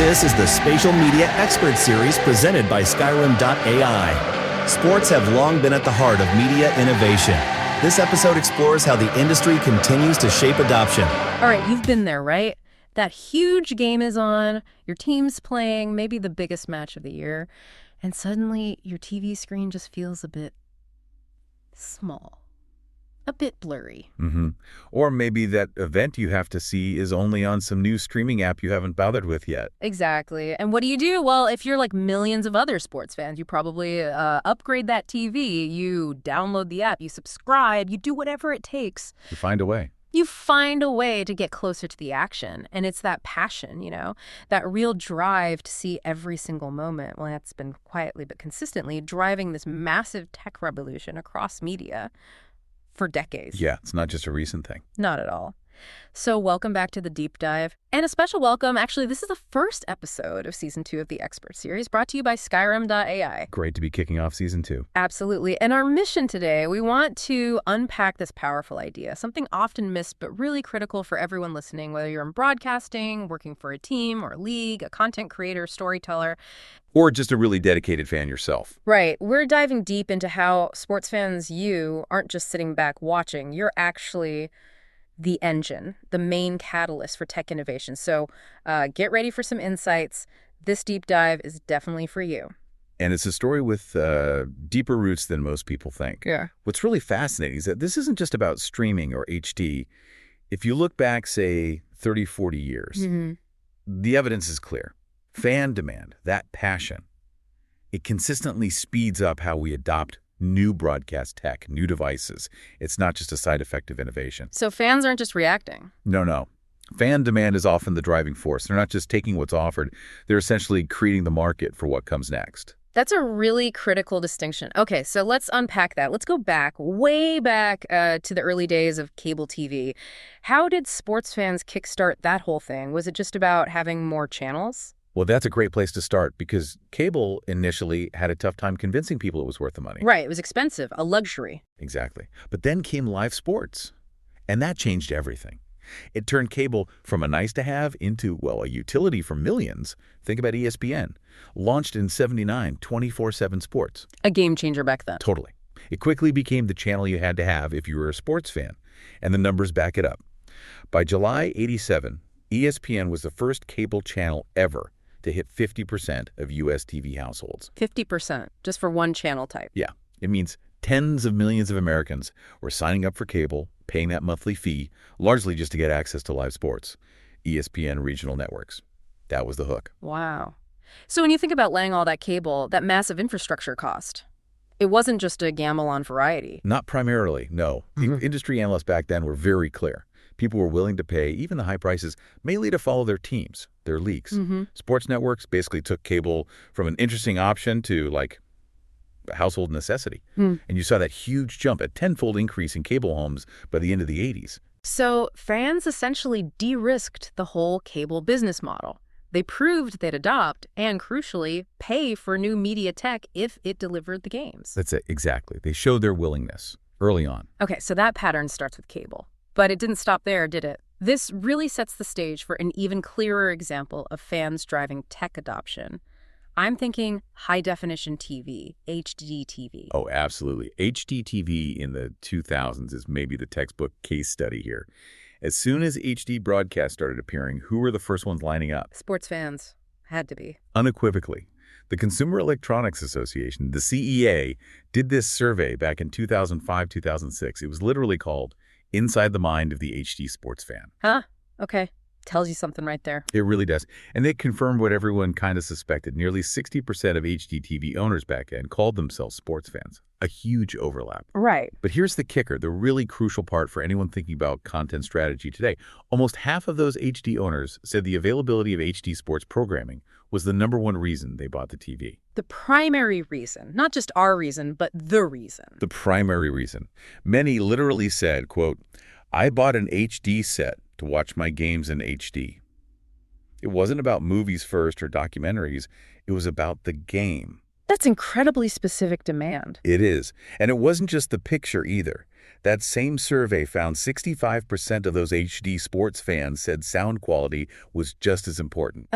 This is the Spatial Media Expert Series presented by Skyrim.ai. Sports have long been at the heart of media innovation. This episode explores how the industry continues to shape adoption. All right, you've been there, right? That huge game is on, your team's playing, maybe the biggest match of the year, and suddenly your TV screen just feels a bit small. A bit blurry. Or maybe that event you have to see is only on some new streaming app you haven't bothered with yet. Exactly. And what do? Well, if you're like millions of other sports fans, you probably upgrade that TV, you download the app, you subscribe, you do whatever it takes. You find a way. You find a way to get closer to the action. And it's that passion, that real drive to see every single moment. Well, that's been quietly but consistently driving this massive tech revolution across media for decades. Yeah, it's not just a recent thing. Not at all. So welcome back to the deep dive. And a special welcome. Actually, this is the first episode of Season 2 of the Expert Series, brought to you by Skyrim.ai. Great to be kicking off Season 2. Absolutely. And our mission today, we want to unpack this powerful idea, something often missed but really critical for everyone listening, whether you're in broadcasting, working for a team or a league, a content creator, storyteller. Or just a really dedicated fan yourself. Right. We're diving deep into how sports fans, you aren't just sitting back watching. You're actually the engine, the main catalyst for tech innovation. So get ready for some insights. This deep dive is definitely for you. And it's a story with deeper roots than most people think. Yeah. What's really fascinating is that this isn't just about streaming or HD. If you look back, say, 30, 40 years, the evidence is clear. Fan demand, that passion, it consistently speeds up how we adopt new broadcast tech, new devices. It's not just a side effect of innovation. So fans aren't just reacting. No. Fan demand is often the driving force. They're not just taking what's offered. They're essentially creating the market for what comes next. That's a really critical distinction. Okay, so let's unpack that. Let's go back, way back to the early days of cable TV. How did sports fans kickstart that whole thing? Was it just about having more channels? Well, that's a great place to start because cable initially had a tough time convincing people it was worth the money. Right, it was expensive, a luxury. Exactly. But then came live sports, and that changed everything. It turned cable from a nice-to-have into, well, a utility for millions. Think about ESPN. Launched in '79, 24/7 sports. A game changer back then. Totally. It quickly became the channel you had to have if you were a sports fan, and the numbers back it up. By July '87, ESPN was the first cable channel ever to hit 50% of U.S. TV households. 50%, just for one channel type. Yeah, it means tens of millions of Americans were signing up for cable, paying that monthly fee, largely just to get access to live sports. ESPN regional networks. That was the hook. Wow. So when you think about laying all that cable, that massive infrastructure cost, it wasn't just a gamble on variety. Not primarily, no. The industry analysts back then were very clear. People were willing to pay even the high prices, mainly to follow their teams, their leagues. Sports networks basically took cable from an interesting option to, like, a household necessity. And you saw that huge jump, a tenfold increase in cable homes by the end of the '80s. So fans essentially de-risked the whole cable business model. They proved they'd adopt and, crucially, pay for new media tech if it delivered the games. That's it, exactly. They showed their willingness early on. Okay, so that pattern starts with cable. But it didn't stop there, did it? This really sets the stage for an even clearer example of fans driving tech adoption. I'm thinking high-definition TV, HDTV. Oh, absolutely. HDTV in the 2000s is maybe the textbook case study here. As soon as HD broadcasts started appearing, who were the first ones lining up? Sports fans. Had to be. Unequivocally. The Consumer Electronics Association, the CEA, did this survey back in 2005, 2006. It was literally called Inside the Mind of the HD Sports Fan. Huh? Okay. Tells you something right there. It really does. And they confirmed what everyone kind of suspected. Nearly 60% of HDTV owners back then called themselves sports fans. A huge overlap. Right. But here's the kicker, the really crucial part for anyone thinking about content strategy today. Almost half of those HD owners said the availability of HD sports programming was the #1 reason they bought the TV. The primary reason, not just our reason, but the reason. The primary reason. Many literally said, quote, I bought an HD set to watch my games in HD. It wasn't about movies first or documentaries. It was about the game. That's incredibly specific demand. It is. And it wasn't just the picture either. That same survey found 65% of those HD sports fans said sound quality was just as important.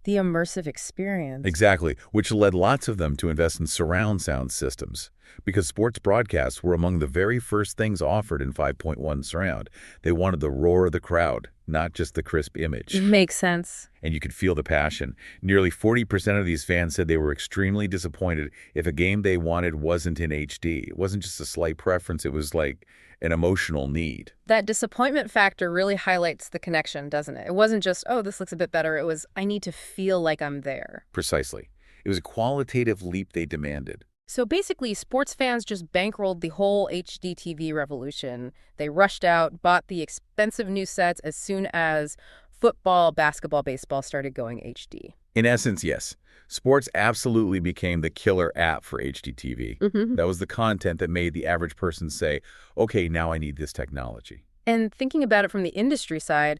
The immersive experience. Exactly, which led lots of them to invest in surround sound systems. Because sports broadcasts were among the very first things offered in 5.1 surround. They wanted the roar of the crowd, not just the crisp image. Makes sense. And you could feel the passion. Nearly 40% of these fans said they were extremely disappointed if a game they wanted wasn't in HD. It wasn't just a slight preference, it was like an emotional need. That disappointment factor really highlights the connection, doesn't it? It wasn't just, oh, this looks a bit better. It was, I need to feel like I'm there. Precisely. It was a qualitative leap they demanded. So basically, sports fans just bankrolled the whole HDTV revolution. They rushed out, bought the expensive new sets as soon as football, basketball, baseball started going HD. In essence, yes. Sports absolutely became the killer app for HDTV. That was the content that made the average person say, okay, now I need this technology. And thinking about it from the industry side,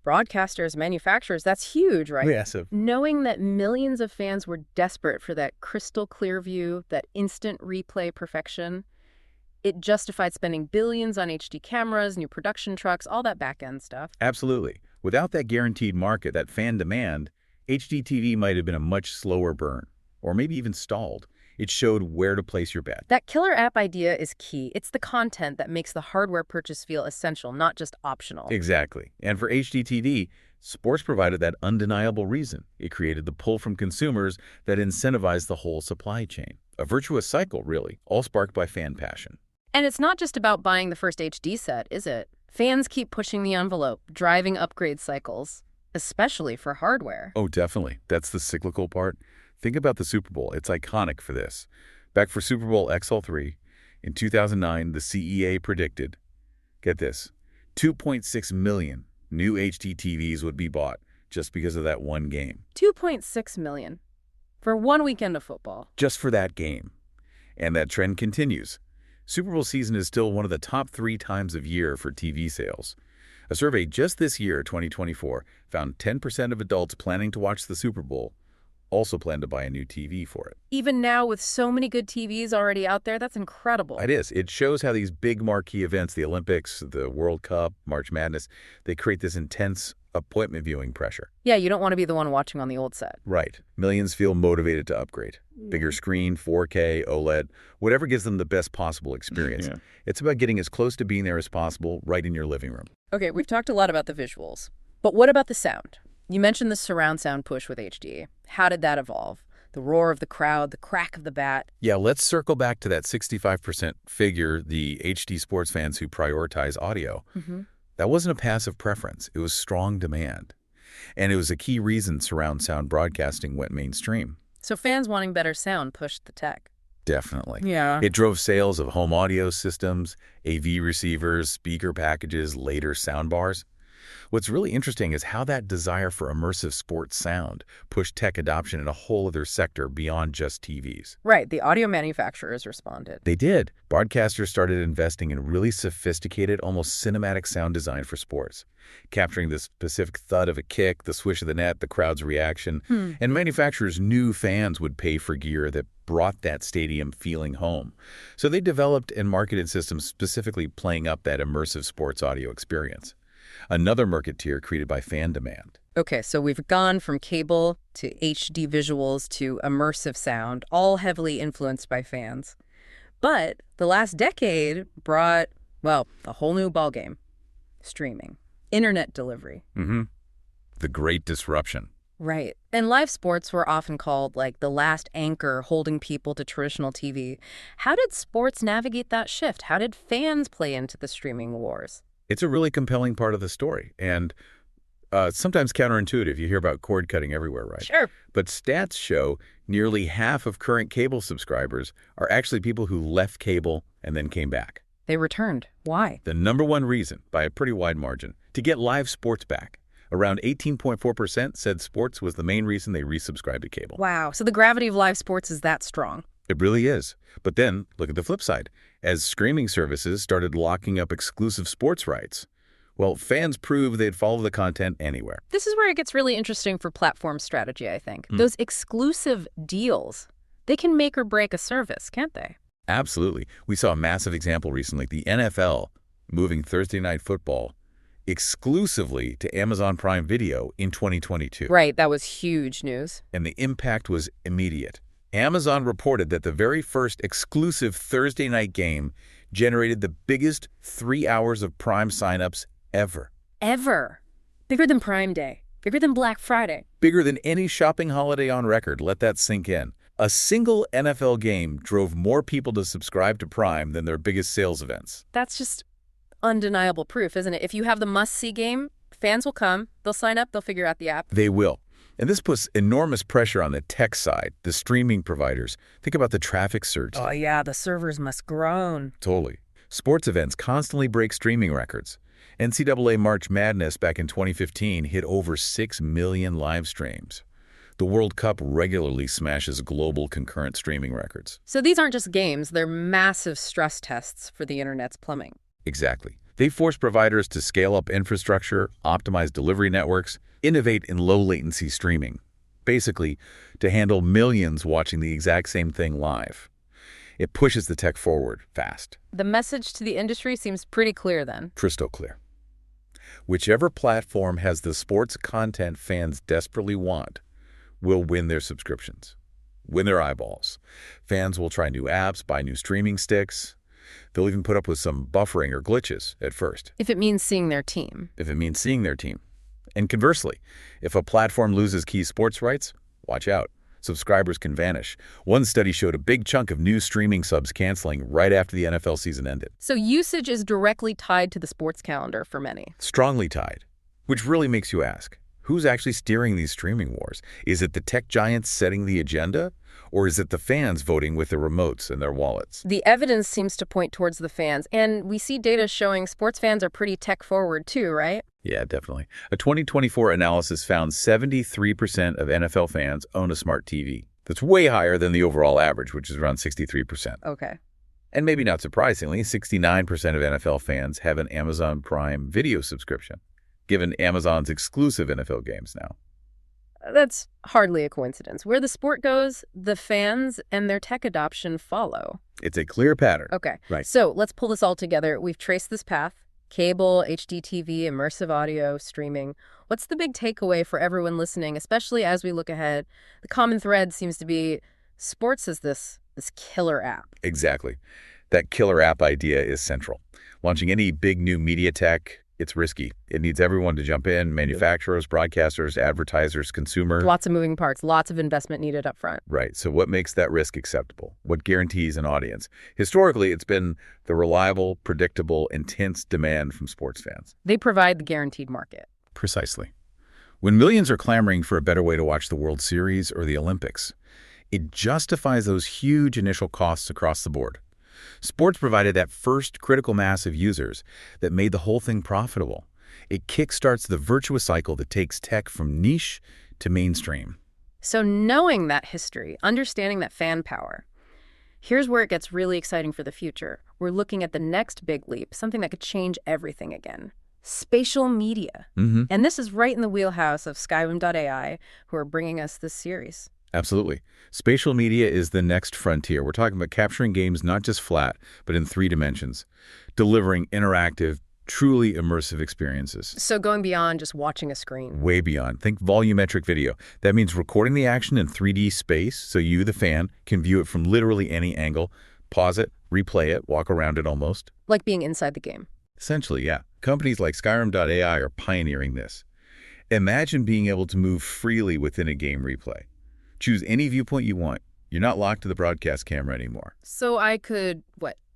broadcasters, manufacturers, that's huge, right? Massive. Knowing that millions of fans were desperate for that crystal clear view, that instant replay perfection, it justified spending billions on HD cameras, new production trucks, all that back-end stuff. Absolutely. Without that guaranteed market, that fan demand, HDTV might have been a much slower burn, or maybe even stalled. It showed where to place your bet. That killer app idea is key. It's the content that makes the hardware purchase feel essential, not just optional. Exactly. And for HDTV, sports provided that undeniable reason. It created the pull from consumers that incentivized the whole supply chain. A virtuous cycle, really, all sparked by fan passion. And it's not just about buying the first HD set, is it? Fans keep pushing the envelope, driving upgrade cycles, especially for hardware. Oh, definitely. That's the cyclical part. Think about the Super Bowl. It's iconic for this. Back for Super Bowl XL3, in 2009, the CEA predicted, get this, 2.6 million new HD TVs would be bought just because of that one game. 2.6 million for one weekend of football. Just for that game. And that trend continues. Super Bowl season is still one of the top 3 times of year for TV sales. A survey just this year, 2024, found 10% of adults planning to watch the Super Bowl also plan to buy a new TV for it. Even now, with so many good TVs already out there, that's incredible. It is. It shows how these big marquee events, the Olympics, the World Cup, March Madness, they create this intense appointment viewing pressure. Yeah, you don't want to be the one watching on the old set. Right. Millions feel motivated to upgrade. Bigger screen, 4K, OLED, whatever gives them the best possible experience. Yeah. It's about getting as close to being there as possible right in your living room. Okay, we've talked a lot about the visuals, but what about the sound? You mentioned the surround sound push with HD. How did that evolve? The roar of the crowd, the crack of the bat. Yeah, let's circle back to that 65% figure, the HD sports fans who prioritize audio. That wasn't a passive preference. It was strong demand. And it was a key reason surround sound broadcasting went mainstream. So fans wanting better sound pushed the tech. Definitely. Yeah. It drove sales of home audio systems, AV receivers, speaker packages, later soundbars. What's really interesting is how that desire for immersive sports sound pushed tech adoption in a whole other sector beyond just TVs. Right, the audio manufacturers responded. They did. Broadcasters started investing in really sophisticated, almost cinematic sound design for sports, capturing the specific thud of a kick, the swish of the net, the crowd's reaction. And manufacturers knew fans would pay for gear that brought that stadium feeling home. So they developed and marketed systems specifically playing up that immersive sports audio experience. Another market tier created by fan demand. Okay, so we've gone from cable to HD visuals to immersive sound, all heavily influenced by fans. But the last decade brought, well, a whole new ballgame. Streaming. Internet delivery. The great disruption. Right. And live sports were often called like the last anchor holding people to traditional TV. How did sports navigate that shift? How did fans play into the streaming wars? It's a really compelling part of the story, and sometimes counterintuitive. You hear about cord cutting everywhere, right? Sure. But stats show nearly half of current cable subscribers are actually people who left cable and then came back. They returned. Why? The number one reason, by a pretty wide margin, to get live sports back. Around 18.4% said sports was the main reason they resubscribed to cable. Wow. So the gravity of live sports is that strong. It really is. But then, look at the flip side. As streaming services started locking up exclusive sports rights, well, fans proved they'd follow the content anywhere. This is where it gets really interesting for platform strategy, I think. Those exclusive deals, they can make or break a service, can't they? Absolutely. We saw a massive example recently, the NFL moving Thursday Night Football exclusively to Amazon Prime Video in 2022. Right, that was huge news. And the impact was immediate. Amazon reported that the very first exclusive Thursday night game generated the biggest 3 hours of Prime signups ever. Ever. Bigger than Prime Day. Bigger than Black Friday. Bigger than any shopping holiday on record. Let that sink in. A single NFL game drove more people to subscribe to Prime than their biggest sales events. That's just undeniable proof, isn't it? If you have the must-see game, fans will come, they'll sign up, they'll figure out the app. They will. And this puts enormous pressure on the tech side, the streaming providers. Think about the traffic surge. Oh yeah, the servers must groan. Totally. Sports events constantly break streaming records. NCAA March Madness back in 2015 hit over 6 million live streams. The World Cup regularly smashes global concurrent streaming records. So these aren't just games, they're massive stress tests for the internet's plumbing. Exactly. They force providers to scale up infrastructure, optimize delivery networks, innovate in low-latency streaming. Basically, to handle millions watching the exact same thing live. It pushes the tech forward fast. The message to the industry seems pretty clear then. Crystal clear. Whichever platform has the sports content fans desperately want will win their subscriptions, win their eyeballs. Fans will try new apps, buy new streaming sticks. They'll even put up with some buffering or glitches at first. If it means seeing their team. If it means seeing their team. And conversely, if a platform loses key sports rights, watch out. Subscribers can vanish. One study showed a big chunk of new streaming subs canceling right after the NFL season ended. So usage is directly tied to the sports calendar for many. Strongly tied. Which really makes you ask, who's actually steering these streaming wars? Is it the tech giants setting the agenda? Or is it the fans voting with their remotes and their wallets? The evidence seems to point towards the fans, and we see data showing sports fans are pretty tech-forward too, right? Yeah, definitely. A 2024 analysis found 73% of NFL fans own a smart TV. That's way higher than the overall average, which is around 63%. Okay. And maybe not surprisingly, 69% of NFL fans have an Amazon Prime Video subscription, given Amazon's exclusive NFL games now. That's hardly a coincidence. Where the sport goes, the fans and their tech adoption follow. It's a clear pattern. Okay. Right. So let's pull this all together. We've traced this path. Cable, HDTV, immersive audio, streaming. What's the big takeaway for everyone listening, especially as we look ahead? The common thread seems to be sports is this killer app. Exactly. That killer app idea is central. Launching any big new media tech, it's risky. It needs everyone to jump in, manufacturers, broadcasters, advertisers, consumers. Lots of moving parts, lots of investment needed up front. Right. So what makes that risk acceptable? What guarantees an audience? Historically, it's been the reliable, predictable, intense demand from sports fans. They provide the guaranteed market. Precisely. When millions are clamoring for a better way to watch the World Series or the Olympics, it justifies those huge initial costs across the board. Sports provided that first critical mass of users that made the whole thing profitable. It kickstarts the virtuous cycle that takes tech from niche to mainstream. So knowing that history, understanding that fan power, here's where it gets really exciting for the future. We're looking at the next big leap, something that could change everything again. Spatial media. And this is right in the wheelhouse of Skyrim.ai, who are bringing us this series. Absolutely. Spatial media is the next frontier. We're talking about capturing games not just flat, but in 3 dimensions, delivering interactive, truly immersive experiences. So going beyond just watching a screen. Way beyond. Think volumetric video. That means recording the action in 3D space so you, the fan, can view it from literally any angle, pause it, replay it, walk around it almost. Like being inside the game. Essentially, yeah. Companies like Skyrim.ai are pioneering this. Imagine being able to move freely within a game replay. Choose any viewpoint you want. You're not locked to the broadcast camera anymore. So I could,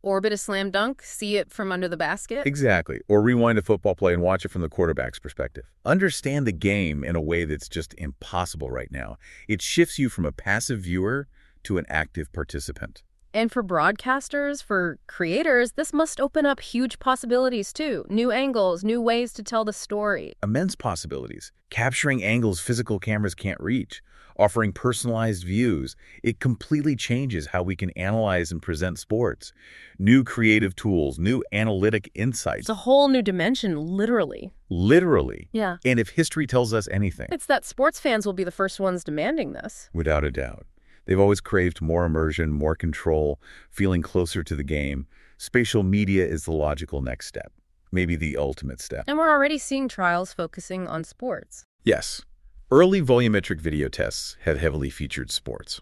orbit a slam dunk, see it from under the basket? Exactly. Or rewind a football play and watch it from the quarterback's perspective. Understand the game in a way that's just impossible right now. It shifts you from a passive viewer to an active participant. And for broadcasters, for creators, this must open up huge possibilities too. New angles, new ways to tell the story. Immense possibilities. Capturing angles physical cameras can't reach. Offering personalized views. It completely changes how we can analyze and present sports. New creative tools, new analytic insights. It's a whole new dimension, literally. Literally. Yeah. And if history tells us anything, it's that sports fans will be the first ones demanding this. Without a doubt. They've always craved more immersion, more control, feeling closer to the game. Spatial media is the logical next step. maybe the ultimate step. And we're already seeing trials focusing on sports. Yes. Early volumetric video tests have heavily featured sports.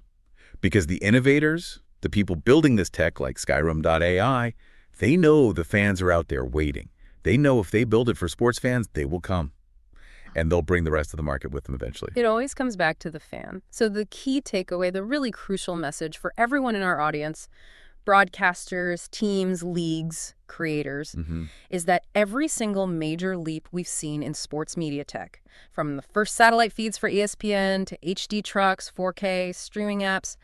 Because the innovators, the people building this tech like Skyrim.ai, they know the fans are out there waiting. They know if they build it for sports fans, they will come. And they'll bring the rest of the market with them eventually. It always comes back to the fan. So the key takeaway, the really crucial message for everyone in our audience, broadcasters, teams, leagues, creators, is that every single major leap we've seen in sports media tech, from the first satellite feeds for ESPN to HD trucks, 4K, streaming apps,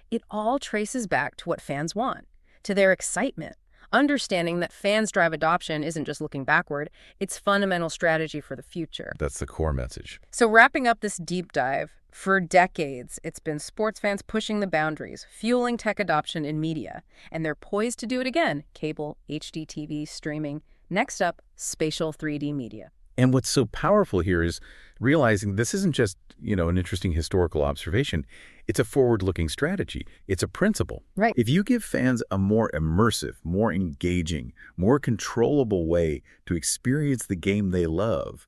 it all traces back to what fans want, to their excitement. Understanding that fans drive adoption isn't just looking backward, it's fundamental strategy for the future. That's the core message. So wrapping up this deep dive, for decades, it's been sports fans pushing the boundaries, fueling tech adoption in media, and they're poised to do it again. Cable, HDTV, streaming. Next up, spatial 3D media. And what's so powerful here is realizing this isn't just, an interesting historical observation. It's a forward-looking strategy. It's a principle. Right. If you give fans a more immersive, more engaging, more controllable way to experience the game they love,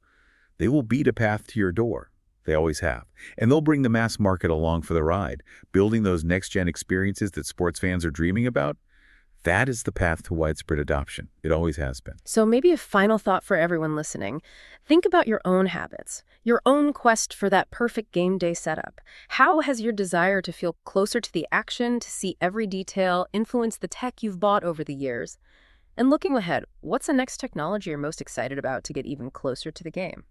they will beat a path to your door. They always have. And they'll bring the mass market along for the ride, building those next-gen experiences that sports fans are dreaming about. That is the path to widespread adoption. It always has been. So maybe a final thought for everyone listening. Think about your own habits, your own quest for that perfect game day setup. How has your desire to feel closer to the action, to see every detail, influenced the tech you've bought over the years? And looking ahead, what's the next technology you're most excited about to get even closer to the game?